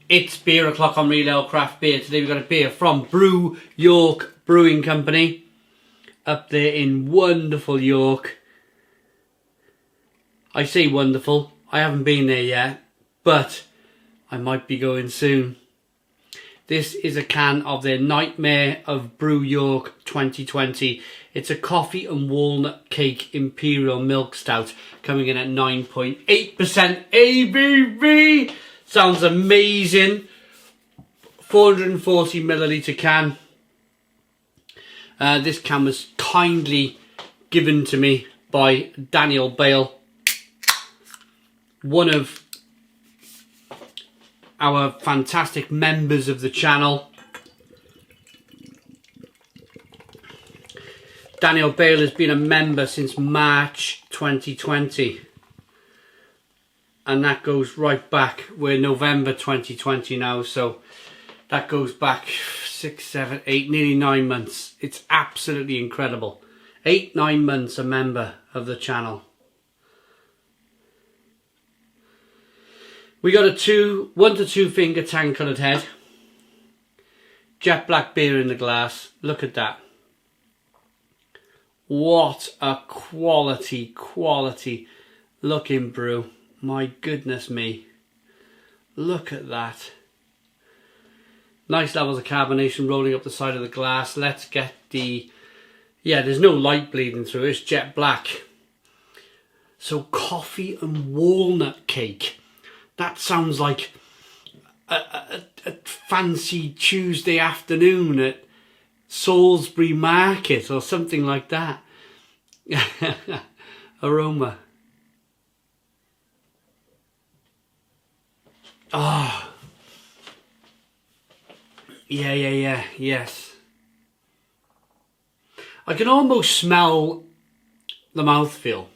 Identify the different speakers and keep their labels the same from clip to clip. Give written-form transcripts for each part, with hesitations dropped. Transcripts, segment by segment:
Speaker 1: It's beer o'clock on Real Ale Craft Beer. Today we've got a beer from Brew York Brewing Company up there in wonderful York. I say wonderful, I haven't been there yet, but I might be going soon. This is a can of their Nightmare of Brew York 2020. It's a coffee and walnut cake imperial milk stout coming in at 9.8% ABV. Sounds amazing. 440 milliliter can. This can was kindly given to me by Daniel Bale, one of our fantastic members of the channel. Daniel Bale has been a member since March 2020. And that goes right back. We're November 2020 now, so that goes back 6, 7, 8, nearly 9 months. It's absolutely incredible. 8, 9 months a member of the channel. We got a 1 to 2 finger tan coloured head. Jet black beer in the glass. Look at that. What a quality looking brew. My goodness me. Look at that. Nice levels of carbonation rolling up the side of the glass. Let's get the... Yeah, there's no light bleeding through. It's jet black. So coffee and walnut cake. That sounds like a fancy Tuesday afternoon at Salisbury Market or something like that. Aroma. Oh. Yeah, yes. I can almost smell the mouthfeel.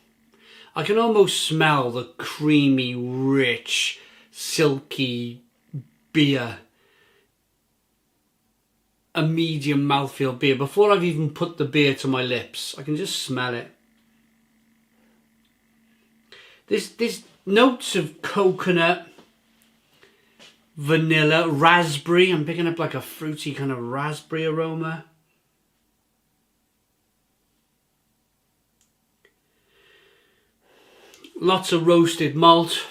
Speaker 1: I can almost smell the creamy, rich, silky beer. A medium mouthfeel beer. Before I've even put the beer to my lips, I can just smell it. There's notes of coconut, vanilla, raspberry. I'm picking up like a fruity kind of raspberry aroma. Lots of roasted malt,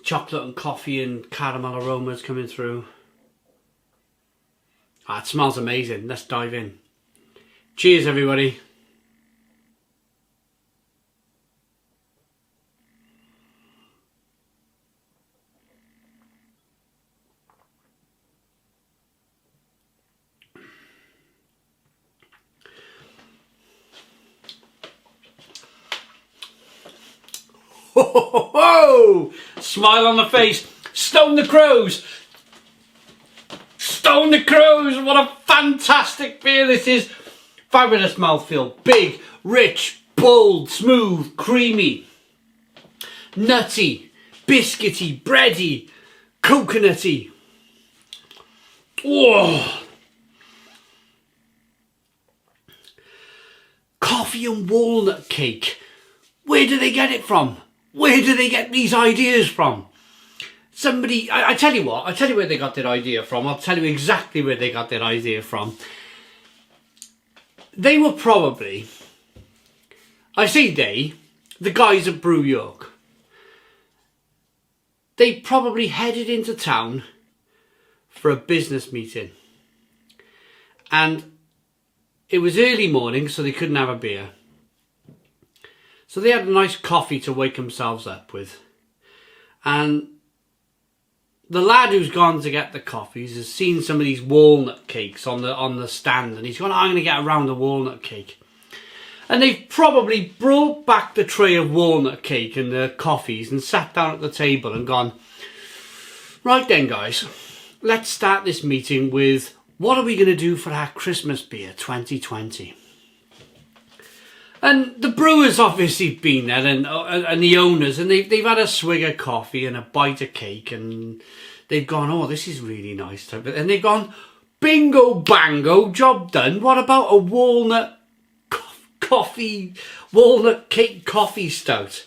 Speaker 1: chocolate and coffee and caramel aromas coming through. Ah, it smells amazing. Let's dive in. Cheers, everybody. Ho, ho, ho, ho. Smile on the face. Stone the Crows. Stone the Crows. What a fantastic beer this is. Fabulous mouthfeel. Big, rich, bold, smooth, creamy, nutty, biscuity, bready, coconutty. Whoa. Coffee and walnut cake. Where do they get it from? Where do they get these ideas from? Somebody, I tell you what, I'll tell you where they got their idea from. I'll tell you exactly where they got their idea from. They were probably, I say they, the guys at Brew York. They probably headed into town for a business meeting. And it was early morning, so they couldn't have a beer. So they had a nice coffee to wake themselves up with. And the lad who's gone to get the coffees has seen some of these walnut cakes on the stand, and he's gone, I'm going to get around a walnut cake. And they've probably brought back the tray of walnut cake and the coffees and sat down at the table and gone, right then guys, let's start this meeting with what are we going to do for our Christmas beer 2020? And the brewers obviously been there, and the owners, and they've had a swig of coffee and a bite of cake, and they've gone, oh, this is really nice. And they've gone, bingo bango, job done. What about a walnut cake coffee stout?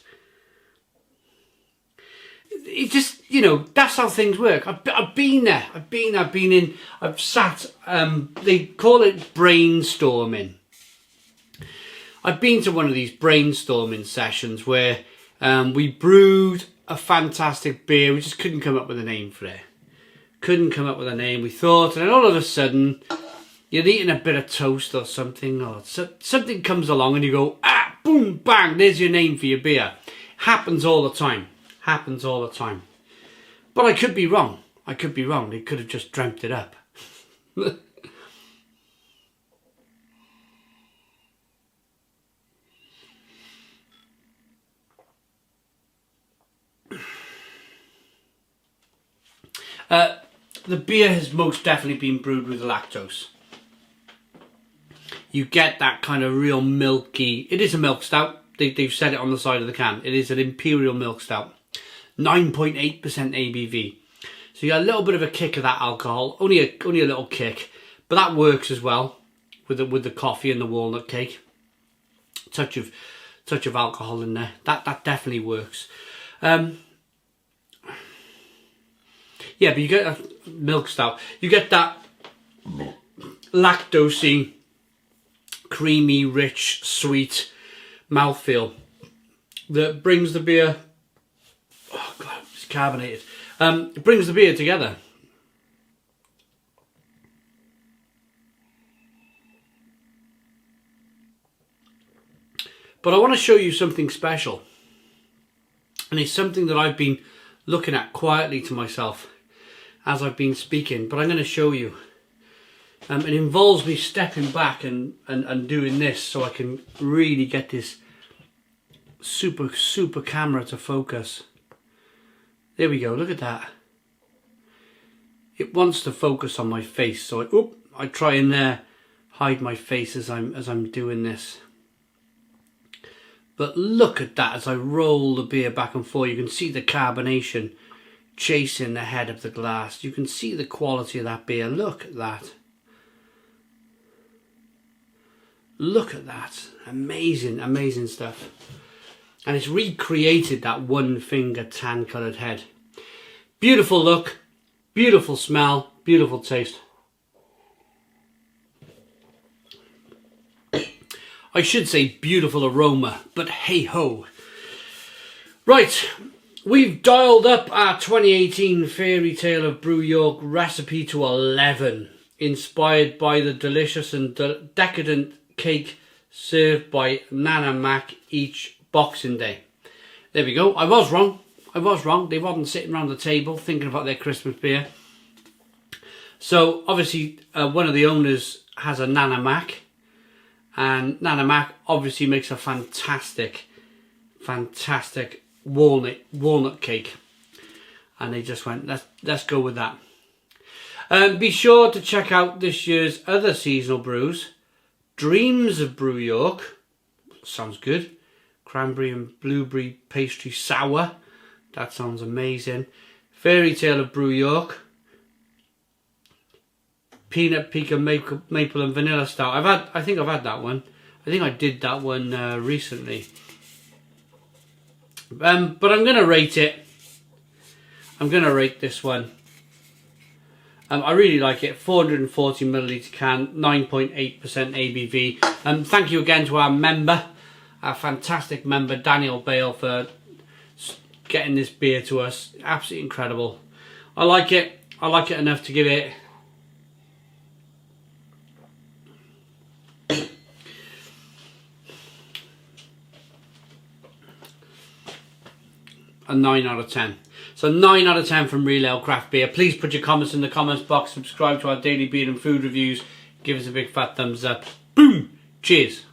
Speaker 1: It just, you know, that's how things work. I've been there. I've sat, they call it brainstorming. I've been to one of these brainstorming sessions where we brewed a fantastic beer. We just couldn't come up with a name for it. Couldn't come up with a name. We thought, and then all of a sudden, you're eating a bit of toast or something, or something comes along and you go, ah, boom, bang, there's your name for your beer. Happens all the time. Happens all the time. But I could be wrong. I could be wrong. They could have just dreamt it up. The beer has most definitely been brewed with lactose. You get that kind of real milky... It is a milk stout. They've said it on the side of the can. It is an imperial milk stout. 9.8% ABV. So you got a little bit of a kick of that alcohol. Only a little kick. But that works as well with the coffee and the walnut cake. Touch of alcohol in there. That definitely works. Yeah, but you get a milk stout. You get that lactosey, creamy, rich, sweet mouthfeel that brings the beer... Oh God, it's carbonated. It brings the beer together. But I want to show you something special. And it's something that I've been looking at quietly to myself as I've been speaking, but I'm going to show you. It involves me stepping back and doing this so I can really get this super camera to focus. There we go, look at that. It wants to focus on my face, so I try and hide my face as I'm doing this. But look at that as I roll the beer back and forth. You can see the carbonation chasing the head of the glass. You can see the quality of that beer. Look at that. Look at that. Amazing, amazing stuff. And it's recreated that one finger tan coloured head. Beautiful look, beautiful smell, beautiful taste. I should say beautiful aroma, but hey ho. Right, we've dialed up our 2018 Fairy Tale of Brew York recipe to 11, inspired by the delicious and decadent cake served by Nana Mac each Boxing Day. There we go. I was wrong. They wasn't sitting around the table thinking about their Christmas beer. So obviously one of the owners has a Nana Mac. And Nana Mac obviously makes a fantastic walnut cake. And they just went, let's go with that. Be sure to check out this year's other seasonal brews. Dreams of Brew York. Sounds good. Cranberry and blueberry pastry sour. That sounds amazing. Fairy Tale of Brew York. Peanut pecan maple and vanilla stout. I think I've had that one. I think I did that one recently. But I'm gonna rate it. I'm gonna rate this one. I really like it. 440 milliliter can, 9.8% ABV. Thank you again to our member, our fantastic member Daniel Bale, for getting this beer to us. Absolutely incredible. I like it. I like it enough to give it a 9 out of 10. So 9 out of 10 from Real Ale Craft Beer. Please put your comments in the comments box. Subscribe to our daily beer and food reviews. Give us a big fat thumbs up. Boom! Cheers.